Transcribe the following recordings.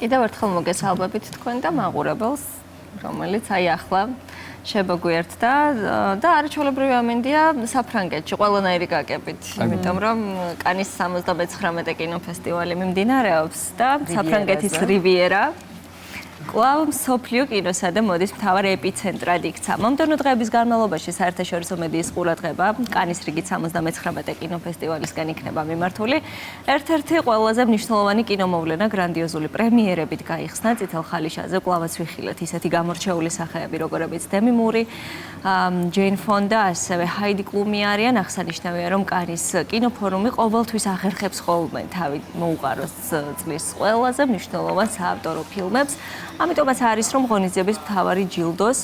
კიდევ ერთხელ მოგესალმებით თქვენ და მაყურებელს, რომელიც აი ახლა შეგგვერდდა და არაჩვეულებრივი ამინდია საფრანგეთში ყველანაირი გაგებით, იმიტომ რომ კანის 79 კინოფესტივალი მიმდინარეობს და საფრანგეთის რივიერა კვლავ მსოფლიო კინოსა და მოდის მთავარ ეპიცენტრად იქცა. მომდევნო დღეების განმავლობაში საერთაშორისო მედიის ყურადღება კანის რიგით 79 კინოფესტივალისგან იქნება მიმართული. ერთ-ერთი ყველაზე მნიშვნელოვანი კინომოვლენა გრანდიოზული პრემიერებით გაიხსნა წითელ ხალიშაზე. კვლავაც ვიხილეთ ისეთი გამორჩეული სახეები, როგორებიც დემი მური, ჯეინ ფონდა, ასევე ჰაიდი კლუმი არიან. აღსანიშნავია, რომ კანის კინოფორუმი ყოველთვის ახერხებს ხოლმე თავი მოუყაროს წლის ყველაზე მნიშვნელოვან საავტორო ფილმებს. ამიტომაც არის რომ ღონისძიების მთავარი ჯილდოს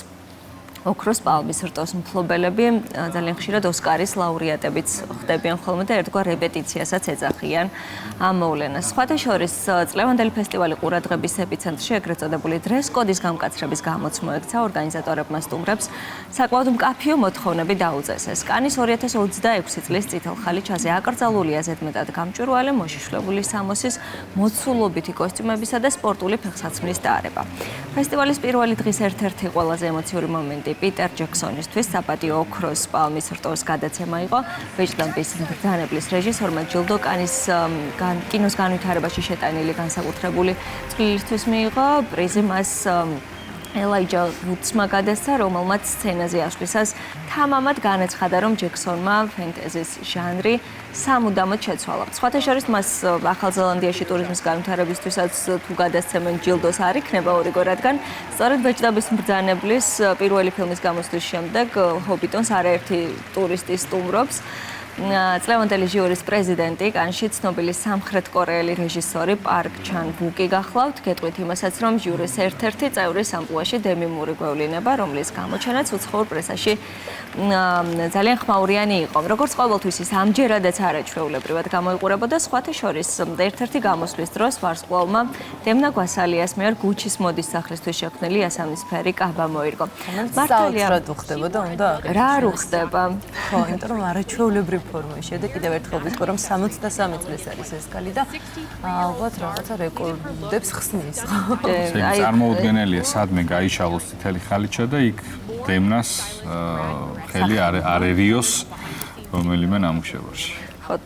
ოქროს პალმის რტოს მფლობელები ძალიან ხშირად ოსკარის ლაურეატებიც ხდებიან ხოლმე და ერთგვარ რეპეტიციასაც ეძახიან ამ მოვლენას. სხვათა შორის წლევანდელი ფესტივალი ყურადღების ეპიცენტრში ეგრეთ წოდებული დრეს კოდის გამკაცრების გამოც მოექცა ორგანიზატორებმა სტუმრებს საკმაოდ მკაფიო მოთხოვნები დაუწესეს. კანის 2026 წლის წითელ ხალიჩაზე აკრძალულია ზედმეტად გამჭვირვალე მოშიშვლებული სამოსის მოცულობითი კოსტიუმებისა და სპორტული ფეხსაცმლის დაარება. ფესტივალის პირველი დღის ერთ-ერთი ყველაზე ემოციური მომენტი პიტერ ჯექსონისთვის საპატიო ოქროს პალმის რტოს გადაცემა იყო. ბეჭდების მბრძანებლის რეჟისორმა ჯილდო კანის კინოს განვითარებაში შეტანილი განსაკუთრებული წვლილისთვის მიიღო. პრიზი მას ელაიჯა ვუდსმა გადასცა, რომელმაც სცენაზე ასვლისას თამამად განაცხადა, რომ ჯექსონმა ფენტეზის ჟანრი სამუდამოდ შეცვალა. სხვათა შორის მას ახალ ზელანდიაში ტურიზმის განვითარებისთვისაც თუ გადასცემენ ჯილდოს არ იქნება ორიგო, რადგან სწორედ ბეჭდების მბრძანებლის პირველი ფილმის გამოსვლის შემდეგ ჰობიტონს არაერთი ტურისტი სტუმრობს. წლევანდელი ჟიურის პრეზიდენტი კანში ცნობილი სამხრეთკორეელი რეჟისორი პარკ ჩან ბუკი გახლავთ, გეტყვით იმასაც, რომ ჟიურის ერთ-ერთი წევრის ამპლუაში დემი მური გვევლინება, რომლის გამოჩენაც უცხოურ პრესაში ძალიან ხმაურიანი იყო. როგორც ყოველთვის ის ამჯერადაც არაჩვეულებრივად გამოიყურებოდა სხვათა შორის ერთ-ერთი გამოსვლის დროს ვარსკვლავმა დემნა გვასალიას მიერ გუჩის მოდის სახლისთვის შექმნილი ასამნისფერი კაბა მოირგო. მართალია ხდებოდა უნდა რა არ უხდება? ხო, იმიტომ რომ არაჩვეულებრივი ფორმაშია და კიდევ ერთხელ ვიტყვი რომ 63 წლის არის ეს კალი და ალბათ რაღაცა რეკორდებს ხსნის. აი წარმოუდგენელია სადმე გაიშალოს წითელი ხალიჩა და იქ დემნას ხელი არ ერიოს რომელიმე ნამუშევარში. ხო,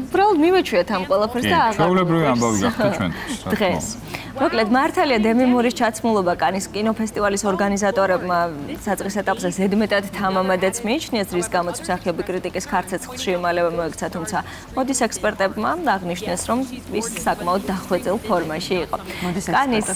უბრალოდ მივეჩვიეთ ამ ყველაფერს და აღარ ჩვეულებრივი ამბავი გახდა ჩვენთვის. დღეს. მოკლედ მართალია დემი მურის ჩაცმულობა კანის კინოფესტივალის ორგანიზატორებმა საწყის ეტაპზე ზედმეტად თამამადაც მიიჩნიეს, რის გამოც მსახიობი კრიტიკის ქარცეცხლში მალევე მოექცა, თუმცა მოდის ექსპერტებმა აღნიშნეს, რომ ის საკმაოდ დახვეწილ ფორმაში იყო. კანის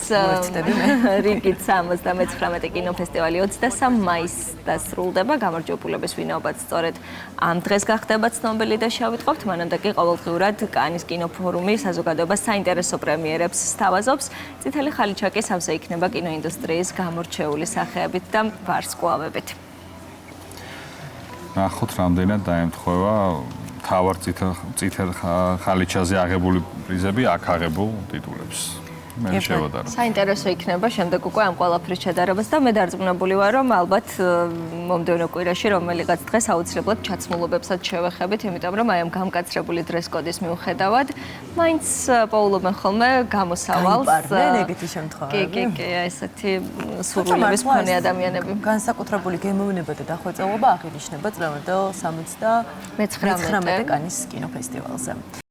რიგით 79 კინოფესტივალი 23 მაისს დასრულდება, გამარჯვებულების ვინაობაც სწორედ ამ დღეს გახდება ცნობილი და შევიტყობთ, მანამდე კი ყოველდღიურად კანის კინოფორუმი საზოგადოებას საინტერესო პრემიერებს სთავაზობს. წითელი ხალიჩა კი სავსე იქნება კინოინდუსტრიის გამორჩეული სახეებით და ვარსკვლავებით. ნახოთ, რამდენად დაემთხვევა თავარ წითელ ხალიჩაზე აღებული პრიზები აქ აღებულ ტიტულებს. მე შევადარო. საინტერესო იქნება შემდეგ უკვე ამ ყველაფრის შედარებას და მე დარწმუნებული ვარ, რომ ალბათ მომდევნო კვირაში რომელიღაც დღეს აუცილებლად ჩაცმულობებსაც შევეხებით, იმიტომ რომ აი ამ გამკაცრებული დრეს-კოდის მიუხედავად, მაინც პოულობენ ხოლმე გამოსავალს. ეგეთი შემთხვევები. კი, ესეთი სურვილების მქონე ადამიანები. განსაკუთრებული გემოვნება და დახვეწილობა აღინიშნება წლევანდელ 79 კანის კინოფესტივალზე.